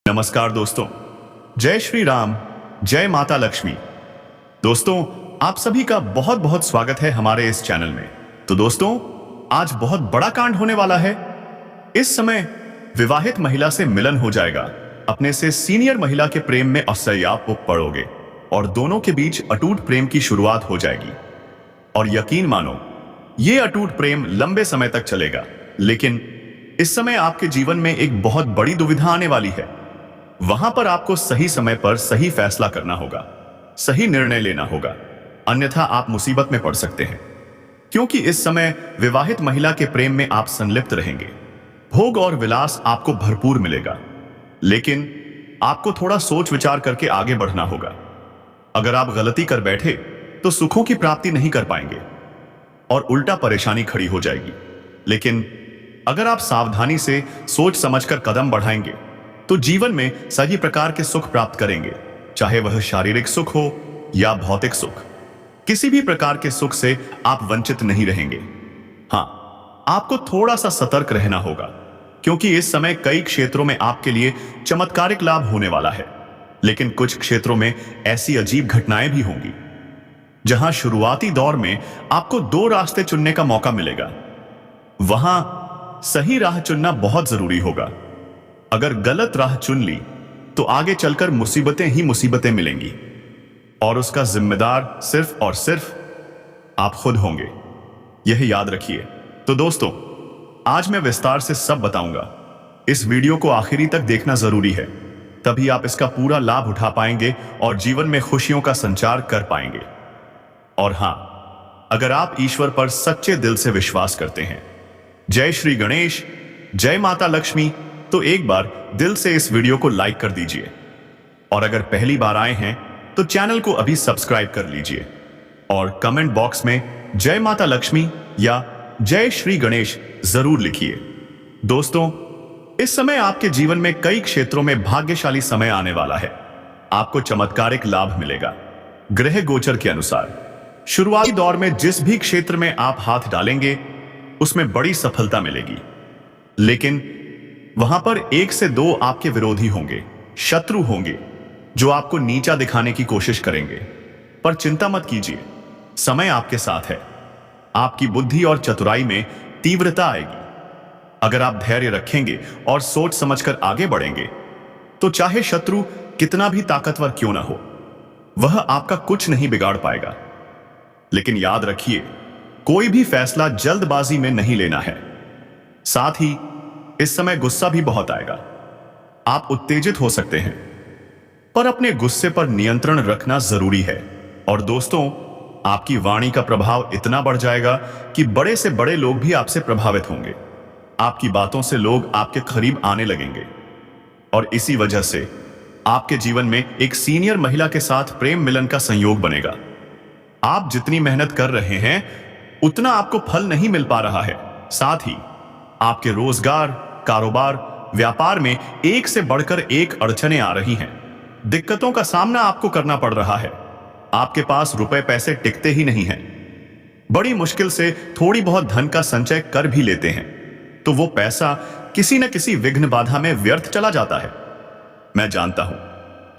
नमस्कार दोस्तों। जय श्री राम, जय माता लक्ष्मी। दोस्तों, आप सभी का बहुत बहुत स्वागत है हमारे इस चैनल में। तो दोस्तों, आज बहुत बड़ा कांड होने वाला है। इस समय विवाहित महिला से मिलन हो जाएगा। अपने से सीनियर महिला के प्रेम में अवश्य आप पड़ोगे और दोनों के बीच अटूट प्रेम की शुरुआत हो जाएगी। और यकीन मानो, ये अटूट प्रेम लंबे समय तक चलेगा। लेकिन इस समय आपके जीवन में एक बहुत बड़ी दुविधा आने वाली है। वहां पर आपको सही समय पर सही फैसला करना होगा, सही निर्णय लेना होगा, अन्यथा आप मुसीबत में पड़ सकते हैं। क्योंकि इस समय विवाहित महिला के प्रेम में आप संलिप्त रहेंगे। भोग और विलास आपको भरपूर मिलेगा, लेकिन आपको थोड़ा सोच विचार करके आगे बढ़ना होगा। अगर आप गलती कर बैठे तो सुखों की प्राप्ति नहीं कर पाएंगे और उल्टा परेशानी खड़ी हो जाएगी। लेकिन अगर आप सावधानी से सोच समझकर कदम बढ़ाएंगे तो जीवन में सभी प्रकार के सुख प्राप्त करेंगे, चाहे वह शारीरिक सुख हो या भौतिक सुख। किसी भी प्रकार के सुख से आप वंचित नहीं रहेंगे। हाँ, आपको थोड़ा सा सतर्क रहना होगा, क्योंकि इस समय कई क्षेत्रों में आपके लिए चमत्कारिक लाभ होने वाला है। लेकिन कुछ क्षेत्रों में ऐसी अजीब घटनाएं भी होंगी जहां शुरुआती दौर में आपको दो रास्ते चुनने का मौका मिलेगा। वहां सही राह चुनना बहुत जरूरी होगा। अगर गलत राह चुन ली तो आगे चलकर मुसीबतें ही मुसीबतें मिलेंगी और उसका जिम्मेदार सिर्फ और सिर्फ आप खुद होंगे। यह याद रखिए। तो दोस्तों, आज मैं विस्तार से सब बताऊंगा। इस वीडियो को आखिरी तक देखना जरूरी है, तभी आप इसका पूरा लाभ उठा पाएंगे और जीवन में खुशियों का संचार कर पाएंगे। और हां, अगर आप ईश्वर पर सच्चे दिल से विश्वास करते हैं, जय श्री गणेश, जय माता लक्ष्मी, तो एक बार दिल से इस वीडियो को लाइक कर दीजिए। और अगर पहली बार आए हैं तो चैनल को अभी सब्सक्राइब कर लीजिए और कमेंट बॉक्स में जय माता लक्ष्मी या जय श्री गणेश जरूर लिखिए। दोस्तों, इस समय आपके जीवन में कई क्षेत्रों में भाग्यशाली समय आने वाला है। आपको चमत्कारिक लाभ मिलेगा। ग्रह गोचर के अनुसार शुरुआती दौर में जिस भी क्षेत्र में आप हाथ डालेंगे उसमें बड़ी सफलता मिलेगी। लेकिन वहां पर एक से दो आपके विरोधी होंगे, शत्रु होंगे, जो आपको नीचा दिखाने की कोशिश करेंगे। पर चिंता मत कीजिए, समय आपके साथ है। आपकी बुद्धि और चतुराई में तीव्रता आएगी। अगर आप धैर्य रखेंगे और सोच समझकर आगे बढ़ेंगे तो चाहे शत्रु कितना भी ताकतवर क्यों ना हो, वह आपका कुछ नहीं बिगाड़ पाएगा। लेकिन याद रखिए, कोई भी फैसला जल्दबाजी में नहीं लेना है। साथ ही इस समय गुस्सा भी बहुत आएगा। आप उत्तेजित हो सकते हैं, पर अपने गुस्से पर नियंत्रण रखना जरूरी है। और दोस्तों, आपकी वाणी का प्रभाव इतना बढ़ जाएगा कि बड़े से बड़े लोग भी आपसे प्रभावित होंगे। आपकी बातों से लोग आपके करीब आने लगेंगे और इसी वजह से आपके जीवन में एक सीनियर महिला के साथ प्रेम मिलन का संयोग बनेगा। आप जितनी मेहनत कर रहे हैं उतना आपको फल नहीं मिल पा रहा है। साथ ही आपके रोजगार, कारोबार, व्यापार में एक से बढ़कर एक अड़चनें आ रही हैं। दिक्कतों का सामना आपको करना पड़ रहा है। आपके पास रुपए पैसे टिकते ही नहीं हैं। बड़ी मुश्किल से थोड़ी बहुत धन का संचय कर भी लेते हैं तो वो पैसा किसी न किसी विघ्न बाधा में व्यर्थ चला जाता है। मैं जानता हूं,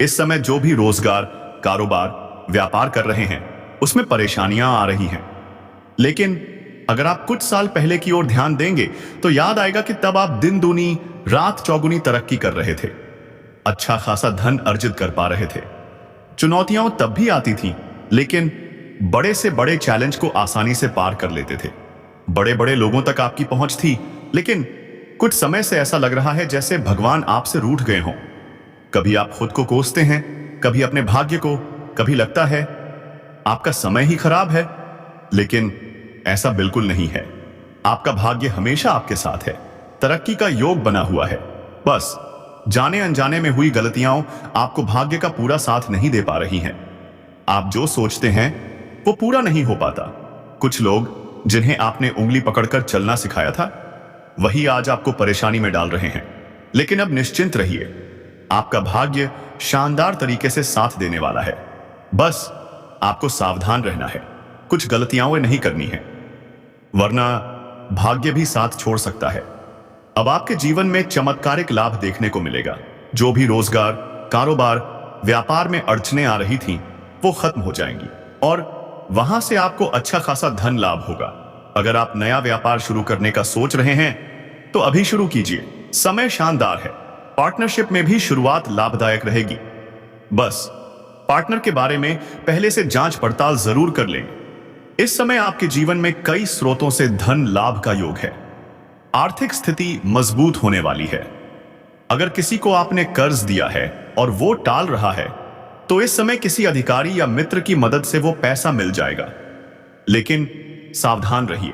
इस समय जो भी रोजगार, कारोबार, व्यापार कर रहे हैं उसमें परेशानियां आ रही हैं। लेकिन अगर आप कुछ साल पहले की ओर ध्यान देंगे तो याद आएगा कि तब आप दिन दूनी रात चौगुनी तरक्की कर रहे थे, अच्छा खासा धन अर्जित कर पा रहे थे। चुनौतियां तब भी आती थीं, लेकिन बड़े से बड़े चैलेंज को आसानी से पार कर लेते थे। बड़े बड़े लोगों तक आपकी पहुंच थी। लेकिन कुछ समय से ऐसा लग रहा है जैसे भगवान आपसे रूठ गए हों। कभी आप खुद को कोसते हैं, कभी अपने भाग्य को, कभी लगता है आपका समय ही खराब है। लेकिन ऐसा बिल्कुल नहीं है। आपका भाग्य हमेशा आपके साथ है। तरक्की का योग बना हुआ है। बस जाने अनजाने में हुई गलतियां आपको भाग्य का पूरा साथ नहीं दे पा रही हैं। आप जो सोचते हैं वो पूरा नहीं हो पाता। कुछ लोग जिन्हें आपने उंगली पकड़कर चलना सिखाया था, वही आज आपको परेशानी में डाल रहे हैं। लेकिन अब निश्चिंत रहिए, आपका भाग्य शानदार तरीके से साथ देने वाला है। बस आपको सावधान रहना है, कुछ गलतियां नहीं करनी है, वरना भाग्य भी साथ छोड़ सकता है। अब आपके जीवन में चमत्कारिक लाभ देखने को मिलेगा। जो भी रोजगार, कारोबार, व्यापार में अड़चने आ रही थीं, वो खत्म हो जाएंगी और वहां से आपको अच्छा खासा धन लाभ होगा। अगर आप नया व्यापार शुरू करने का सोच रहे हैं तो अभी शुरू कीजिए, समय शानदार है। पार्टनरशिप में भी शुरुआत लाभदायक रहेगी। बस पार्टनर के बारे में पहले से जांच पड़ताल जरूर कर लें। इस समय आपके जीवन में कई स्रोतों से धन लाभ का योग है। आर्थिक स्थिति मजबूत होने वाली है। अगर किसी को आपने कर्ज दिया है और वो टाल रहा है तो इस समय किसी अधिकारी या मित्र की मदद से वो पैसा मिल जाएगा। लेकिन सावधान रहिए,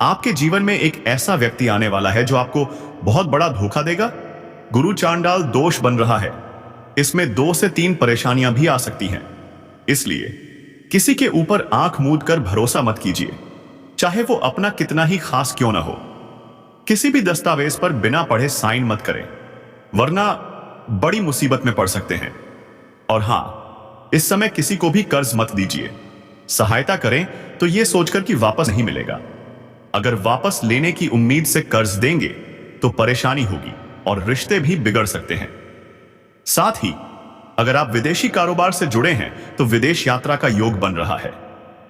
आपके जीवन में एक ऐसा व्यक्ति आने वाला है जो आपको बहुत बड़ा धोखा देगा। गुरु चांडाल दोष बन रहा है। इसमें 2 से 3 परेशानियां भी आ सकती हैं। इसलिए किसी के ऊपर आंख मूंद कर भरोसा मत कीजिए, चाहे वो अपना कितना ही खास क्यों ना हो। किसी भी दस्तावेज पर बिना पढ़े साइन मत करें, वरना बड़ी मुसीबत में पड़ सकते हैं। और हां, इस समय किसी को भी कर्ज मत दीजिए। सहायता करें तो यह सोचकर कि वापस नहीं मिलेगा। अगर वापस लेने की उम्मीद से कर्ज देंगे तो परेशानी होगी और रिश्ते भी बिगड़ सकते हैं। साथ ही अगर आप विदेशी कारोबार से जुड़े हैं तो विदेश यात्रा का योग बन रहा है।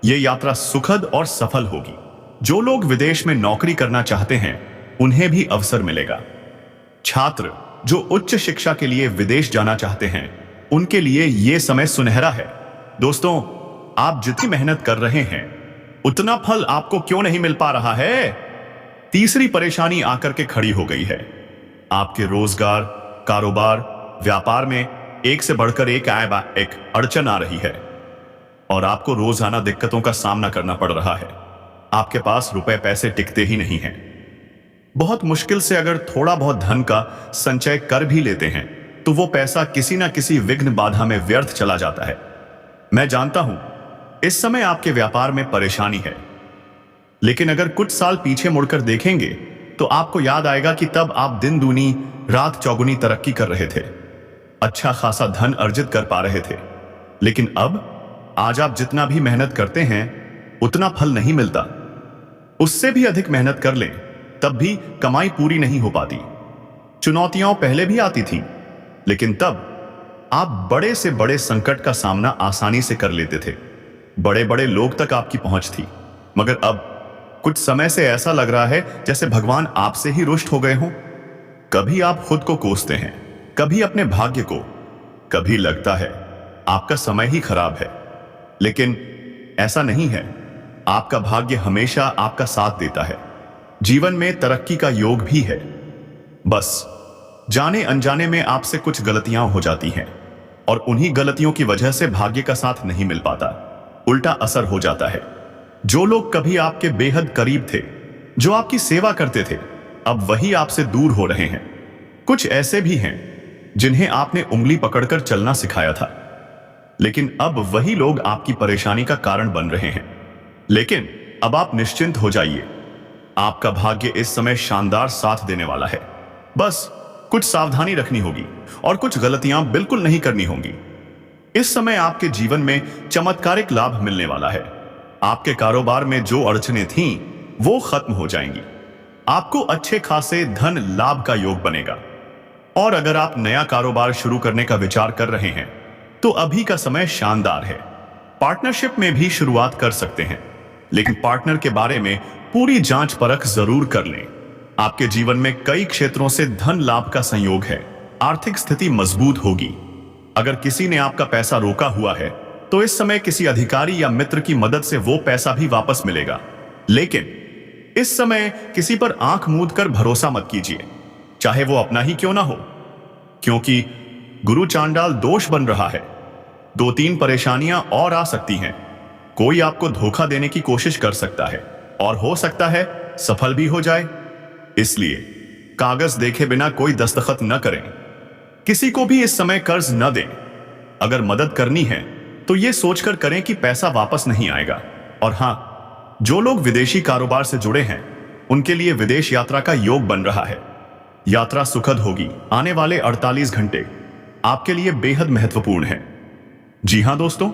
यह यात्रा सुखद और सफल होगी। जो लोग विदेश में नौकरी करना चाहते हैं उन्हें भी अवसर मिलेगा। छात्र जो उच्च शिक्षा के लिए विदेश जाना चाहते हैं उनके लिए यह समय सुनहरा है। दोस्तों, आप जितनी मेहनत कर रहे हैं उतना फल आपको क्यों नहीं मिल पा रहा है? तीसरी परेशानी आकर के खड़ी हो गई है। आपके रोजगार, कारोबार, व्यापार में एक से बढ़कर एक अड़चन आ रही है और आपको रोजाना दिक्कतों का सामना करना पड़ रहा है। आपके पास रुपए पैसे टिकते ही नहीं हैं। बहुत मुश्किल से अगर थोड़ा बहुत धन का संचय कर भी लेते हैं तो वो पैसा किसी ना किसी विघ्न बाधा में व्यर्थ चला जाता है। मैं जानता हूं इस समय आपके व्यापार में परेशानी है, लेकिन अगर कुछ साल पीछे मुड़कर देखेंगे तो आपको याद आएगा कि तब आप दिन दूनी रात चौगुनी तरक्की कर रहे थे, अच्छा खासा धन अर्जित कर पा रहे थे। लेकिन अब आज आप जितना भी मेहनत करते हैं उतना फल नहीं मिलता। उससे भी अधिक मेहनत कर लें तब भी कमाई पूरी नहीं हो पाती। चुनौतियां पहले भी आती थीं, लेकिन तब आप बड़े से बड़े संकट का सामना आसानी से कर लेते थे। बड़े बड़े लोग तक आपकी पहुंच थी। मगर अब कुछ समय से ऐसा लग रहा है जैसे भगवान आपसे ही रुष्ट हो गए हों। कभी आप खुद को कोसते हैं, कभी अपने भाग्य को, कभी लगता है आपका समय ही खराब है। लेकिन ऐसा नहीं है। आपका भाग्य हमेशा आपका साथ देता है। जीवन में तरक्की का योग भी है। बस जाने अनजाने में आपसे कुछ गलतियां हो जाती हैं और उन्हीं गलतियों की वजह से भाग्य का साथ नहीं मिल पाता, उल्टा असर हो जाता है। जो लोग कभी आपके बेहद करीब थे, जो आपकी सेवा करते थे, अब वही आपसे दूर हो रहे हैं। कुछ ऐसे भी हैं जिन्हें आपने उंगली पकड़कर चलना सिखाया था, लेकिन अब वही लोग आपकी परेशानी का कारण बन रहे हैं। लेकिन अब आप निश्चिंत हो जाइए, आपका भाग्य इस समय शानदार साथ देने वाला है। बस कुछ सावधानी रखनी होगी और कुछ गलतियां बिल्कुल नहीं करनी होंगी। इस समय आपके जीवन में चमत्कारिक लाभ मिलने वाला है। आपके कारोबार में जो अड़चनें थीं वो खत्म हो जाएंगी। आपको अच्छे खासे धन लाभ का योग बनेगा। और अगर आप नया कारोबार शुरू करने का विचार कर रहे हैं तो अभी का समय शानदार है। पार्टनरशिप में भी शुरुआत कर सकते हैं, लेकिन पार्टनर के बारे में पूरी जांच परख जरूर कर लें। आपके जीवन में कई क्षेत्रों से धन लाभ का संयोग है। आर्थिक स्थिति मजबूत होगी। अगर किसी ने आपका पैसा रोका हुआ है तो इस समय किसी अधिकारी या मित्र की मदद से वो पैसा भी वापस मिलेगा। लेकिन इस समय किसी पर आंख मूंद कर भरोसा मत कीजिए, चाहे वो अपना ही क्यों ना हो, क्योंकि गुरु चांडाल दोष बन रहा है। 2-3 परेशानियां और आ सकती हैं। कोई आपको धोखा देने की कोशिश कर सकता है और हो सकता है सफल भी हो जाए। इसलिए कागज देखे बिना कोई दस्तखत न करें। किसी को भी इस समय कर्ज न दें। अगर मदद करनी है तो यह सोचकर करें कि पैसा वापस नहीं आएगा। और हां, जो लोग विदेशी कारोबार से जुड़े हैं उनके लिए विदेश यात्रा का योग बन रहा है। यात्रा सुखद होगी। आने वाले 48 घंटे आपके लिए बेहद महत्वपूर्ण हैं। जी हां दोस्तों,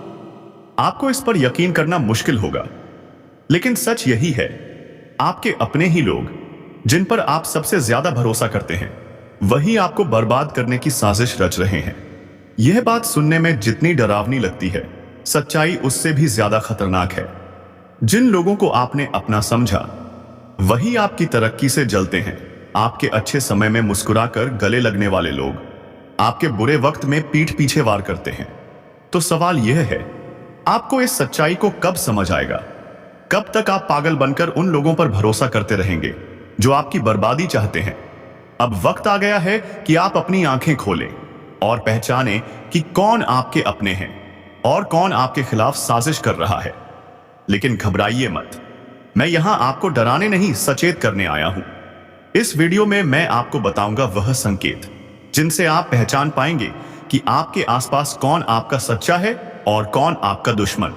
आपको इस पर यकीन करना मुश्किल होगा, लेकिन सच यही है। आपके अपने ही लोग जिन पर आप सबसे ज्यादा भरोसा करते हैं वही आपको बर्बाद करने की साजिश रच रहे हैं। यह बात सुनने में जितनी डरावनी लगती है, सच्चाई उससे भी ज्यादा खतरनाक है। जिन लोगों को आपने अपना समझा, वही आपकी तरक्की से जलते हैं। आपके अच्छे समय में मुस्कुराकर गले लगने वाले लोग आपके बुरे वक्त में पीठ पीछे वार करते हैं। तो सवाल यह है, आपको इस सच्चाई को कब समझ आएगा? कब तक आप पागल बनकर उन लोगों पर भरोसा करते रहेंगे जो आपकी बर्बादी चाहते हैं? अब वक्त आ गया है कि आप अपनी आंखें खोलें और पहचानें कि कौन आपके अपने हैं और कौन आपके खिलाफ साजिश कर रहा है। लेकिन घबराइए मत, मैं यहां आपको डराने नहीं, सचेत करने आया हूं। इस वीडियो में मैं आपको बताऊंगा वह संकेत जिनसे आप पहचान पाएंगे कि आपके आसपास कौन आपका सच्चा है और कौन आपका दुश्मन।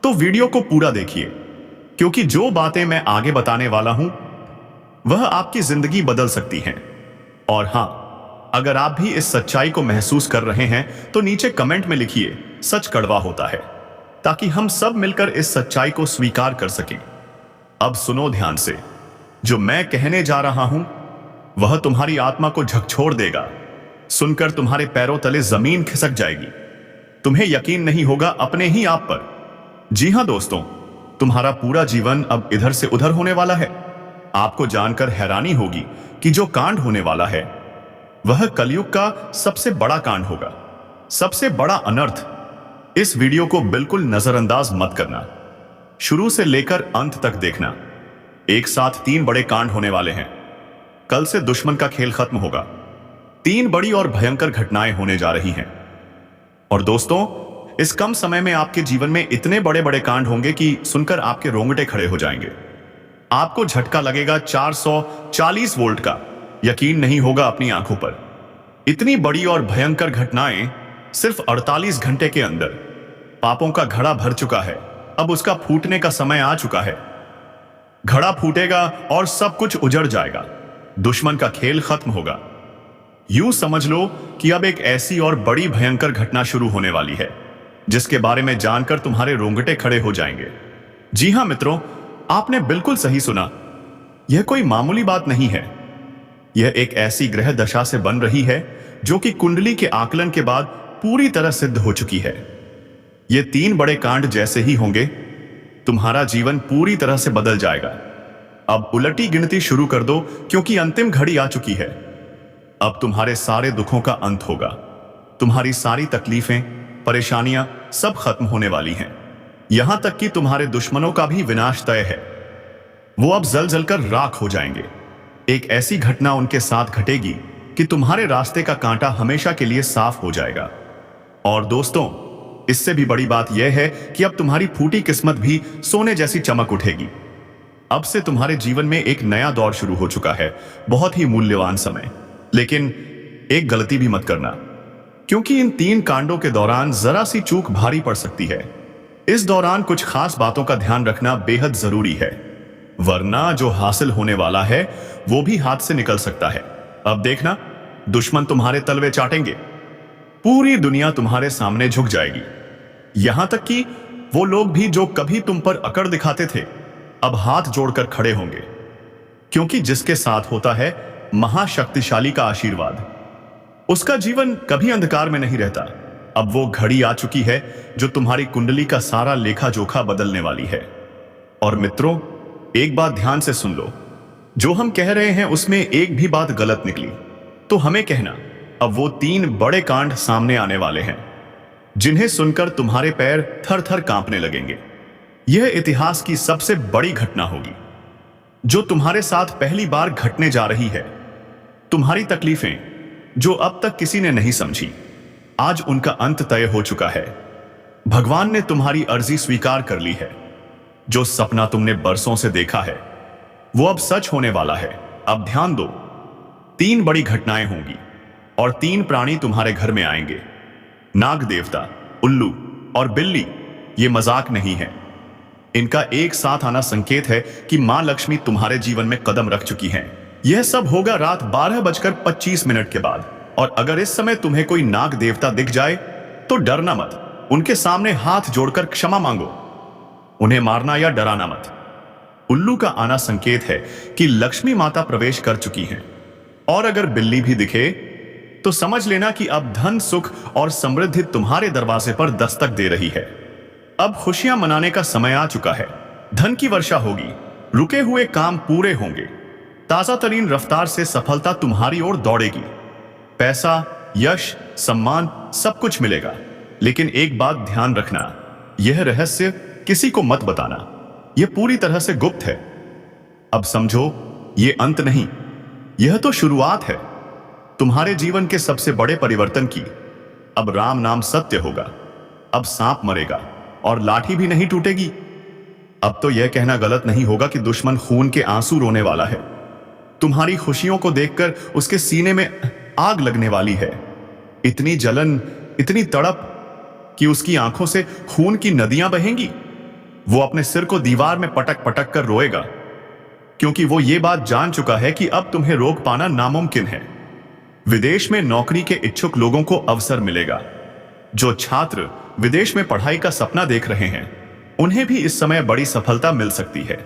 तो वीडियो को पूरा देखिए, क्योंकि जो बातें मैं आगे बताने वाला हूं वह आपकी जिंदगी बदल सकती हैं। और हां, अगर आप भी इस सच्चाई को महसूस कर रहे हैं तो नीचे कमेंट में लिखिए, सच कड़वा होता है, ताकि हम सब मिलकर इस सच्चाई को स्वीकार कर सकें। अब सुनो ध्यान से, जो मैं कहने जा रहा हूं वह तुम्हारी आत्मा को झकझोर देगा। सुनकर तुम्हारे पैरों तले जमीन खिसक जाएगी। तुम्हें यकीन नहीं होगा अपने ही आप पर। जी हां दोस्तों, तुम्हारा पूरा जीवन अब इधर से उधर होने वाला है। आपको जानकर हैरानी होगी कि जो कांड होने वाला है वह कलयुग का सबसे बड़ा कांड होगा, सबसे बड़ा अनर्थ। इस वीडियो को बिल्कुल नजरअंदाज मत करना, शुरू से लेकर अंत तक देखना। एक साथ 3 बड़े कांड होने वाले हैं। कल से दुश्मन का खेल खत्म होगा। 3 बड़ी और भयंकर घटनाएं होने जा रही हैं। और दोस्तों, इस कम समय में आपके जीवन में इतने बड़े बड़े कांड होंगे कि सुनकर आपके रोंगटे खड़े हो जाएंगे। आपको झटका लगेगा 440 वोल्ट का, यकीन नहीं होगा अपनी आंखों पर। इतनी बड़ी और भयंकर घटनाएं सिर्फ 48 घंटे के अंदर। पापों का घड़ा भर चुका है, अब उसका फूटने का समय आ चुका है। घड़ा फूटेगा और सब कुछ उजड़ जाएगा। दुश्मन का खेल खत्म होगा। यूं समझ लो कि अब एक ऐसी और बड़ी भयंकर घटना शुरू होने वाली है जिसके बारे में जानकर तुम्हारे रोंगटे खड़े हो जाएंगे। जी हां मित्रों, आपने बिल्कुल सही सुना। यह कोई मामूली बात नहीं है। यह एक ऐसी ग्रह दशा से बन रही है जो कि कुंडली के आकलन के बाद पूरी तरह सिद्ध हो चुकी है। ये 3 बड़े कांड जैसे ही होंगे, तुम्हारा जीवन पूरी तरह से बदल जाएगा। अब उलटी गिनती शुरू कर दो, क्योंकि अंतिम घड़ी आ चुकी है। अब तुम्हारे सारे दुखों का अंत होगा। तुम्हारी सारी तकलीफें, परेशानियां सब खत्म होने वाली हैं। यहां तक कि तुम्हारे दुश्मनों का भी विनाश तय है। वो अब जल जलकर राख हो जाएंगे। एक ऐसी घटना उनके साथ घटेगी कि तुम्हारे रास्ते का कांटा हमेशा के लिए साफ हो जाएगा। और दोस्तों, इससे भी बड़ी बात यह है कि अब तुम्हारी फूटी किस्मत भी सोने जैसी चमक उठेगी। अब से तुम्हारे जीवन में एक नया दौर शुरू हो चुका है, बहुत ही मूल्यवान समय। लेकिन एक गलती भी मत करना, क्योंकि इन 3 कांडों के दौरान जरा सी चूक भारी पड़ सकती है। इस दौरान कुछ खास बातों का ध्यान रखना बेहद जरूरी है, वरना जो हासिल होने वाला है वो भी हाथ से निकल सकता है। अब देखना, दुश्मन तुम्हारे तलवे चाटेंगे। पूरी दुनिया तुम्हारे सामने झुक जाएगी। यहां तक कि वो लोग भी जो कभी तुम पर अकड़ दिखाते थे, अब हाथ जोड़कर खड़े होंगे। क्योंकि जिसके साथ होता है महाशक्तिशाली का आशीर्वाद, उसका जीवन कभी अंधकार में नहीं रहता। अब वो घड़ी आ चुकी है जो तुम्हारी कुंडली का सारा लेखा जोखा बदलने वाली है। और मित्रों, एक बात ध्यान से सुन लो, जो हम कह रहे हैं उसमें एक भी बात गलत निकली तो हमें कहना। अब वो 3 बड़े कांड सामने आने वाले हैं जिन्हें सुनकर तुम्हारे पैर थर थर कांपने लगेंगे। यह इतिहास की सबसे बड़ी घटना होगी जो तुम्हारे साथ पहली बार घटने जा रही है। तुम्हारी तकलीफें जो अब तक किसी ने नहीं समझी, आज उनका अंत तय हो चुका है। भगवान ने तुम्हारी अर्जी स्वीकार कर ली है। जो सपना तुमने बरसों से देखा है वो अब सच होने वाला है। अब ध्यान दो, 3 बड़ी घटनाएं होंगी और 3 प्राणी तुम्हारे घर में आएंगे। नाग देवता, उल्लू और बिल्ली। ये मजाक नहीं है। इनका एक साथ आना संकेत है कि मां लक्ष्मी तुम्हारे जीवन में कदम रख चुकी हैं। यह सब होगा रात 12:25 के बाद। और अगर इस समय तुम्हें कोई नाग देवता दिख जाए तो डरना मत। उनके सामने हाथ जोड़कर क्षमा मांगो। उन्हें मारना या डराना मत। उल्लू का आना संकेत है कि लक्ष्मी माता प्रवेश कर चुकी हैं। और अगर बिल्ली भी दिखे तो समझ लेना कि अब धन, सुख और समृद्धि तुम्हारे दरवाजे पर दस्तक दे रही है। अब खुशियां मनाने का समय आ चुका है। धन की वर्षा होगी, रुके हुए काम पूरे होंगे, ताजा तरीन रफ्तार से सफलता तुम्हारी ओर दौड़ेगी। पैसा, यश, सम्मान सब कुछ मिलेगा। लेकिन एक बात ध्यान रखना, यह रहस्य किसी को मत बताना। यह पूरी तरह से गुप्त है। अब समझो, यह अंत नहीं, यह तो शुरुआत है तुम्हारे जीवन के सबसे बड़े परिवर्तन की। अब राम नाम सत्य होगा, अब सांप मरेगा और लाठी भी नहीं टूटेगी। अब तो यह कहना गलत नहीं होगा कि दुश्मन खून के आंसू रोने वाला है। तुम्हारी खुशियों को देखकर उसके सीने में आग लगने वाली है। इतनी जलन, इतनी तड़प कि उसकी आंखों से खून की नदियां बहेंगी। वो अपने सिर को दीवार में पटक पटक कर रोएगा, क्योंकि वो ये बात जान चुका है कि अब तुम्हें रोक पाना नामुमकिन है। विदेश में नौकरी के इच्छुक लोगों को अवसर मिलेगा। जो छात्र विदेश में पढ़ाई का सपना देख रहे हैं, उन्हें भी इस समय बड़ी सफलता मिल सकती है।